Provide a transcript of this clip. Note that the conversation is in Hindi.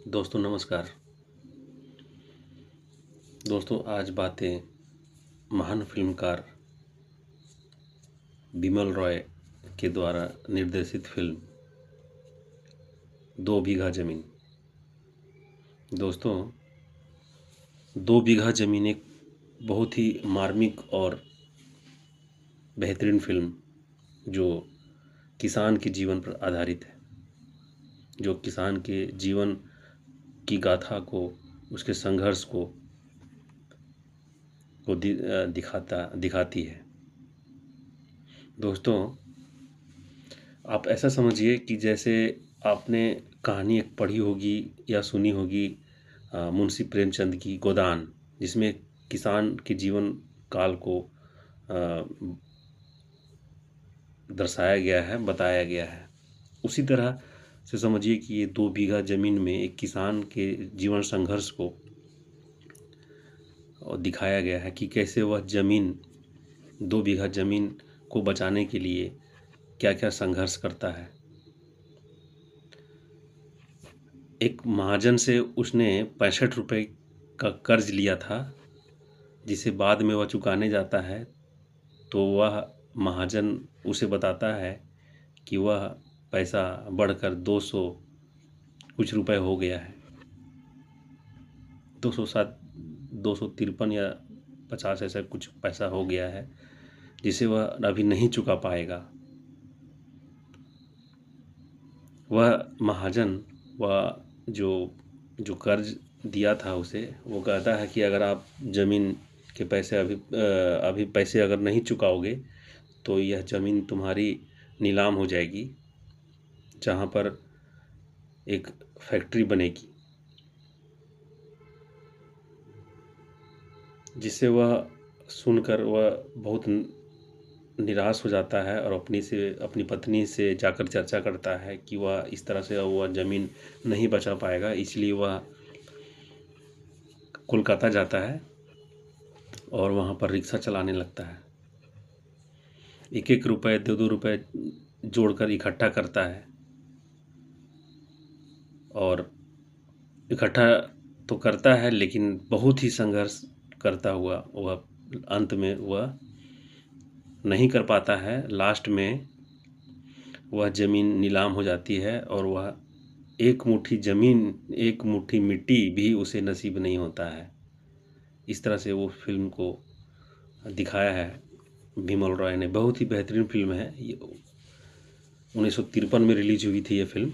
दोस्तों नमस्कार। दोस्तों आज बातें महान फिल्मकार बिमल रॉय के द्वारा निर्देशित फिल्म दो बीघा ज़मीन। दोस्तों, दो बीघा ज़मीन एक बहुत ही मार्मिक और बेहतरीन फिल्म जो किसान के जीवन पर आधारित है, जो किसान के जीवन की गाथा को, उसके संघर्ष को दिखाती है। दोस्तों, आप ऐसा समझिए कि जैसे आपने कहानी एक पढ़ी होगी या सुनी होगी मुंशी प्रेमचंद की गोदान, जिसमें किसान के जीवन काल को दर्शाया गया है, बताया गया है। उसी तरह से समझिए कि ये दो बीघा ज़मीन में एक किसान के जीवन संघर्ष को दिखाया गया है कि कैसे वह ज़मीन, दो बीघा ज़मीन को बचाने के लिए क्या क्या संघर्ष करता है। एक महाजन से उसने 65 रुपये का कर्ज लिया था, जिसे बाद में वह चुकाने जाता है तो वह महाजन उसे बताता है कि वह पैसा बढ़कर 200 कुछ रुपए हो गया है, 207 253 या 50 ऐसा कुछ पैसा हो गया है, जिसे वह अभी नहीं चुका पाएगा। वह महाजन वह जो कर्ज दिया था उसे, वो कहता है कि अगर आप ज़मीन के पैसे अभी पैसे अगर नहीं चुकाओगे तो यह ज़मीन तुम्हारी नीलाम हो जाएगी, जहाँ पर एक फैक्ट्री बनेगी। जिससे वह सुनकर वह बहुत निराश हो जाता है और अपनी पत्नी से जाकर चर्चा करता है कि वह इस तरह से वह ज़मीन नहीं बचा पाएगा, इसलिए वह कोलकाता जाता है और वहाँ पर रिक्शा चलाने लगता है। एक एक रुपये, दो दो रुपये जोड़कर इकट्ठा करता है और इकट्ठा तो करता है, लेकिन बहुत ही संघर्ष करता हुआ वह अंत में वह नहीं कर पाता है। लास्ट में वह ज़मीन नीलाम हो जाती है और वह एक मुट्ठी ज़मीन, एक मुट्ठी मिट्टी भी उसे नसीब नहीं होता है। इस तरह से वो फिल्म को दिखाया है बिमल रॉय ने। बहुत ही बेहतरीन फिल्म है ये। 1953 में रिलीज हुई थी ये फिल्म।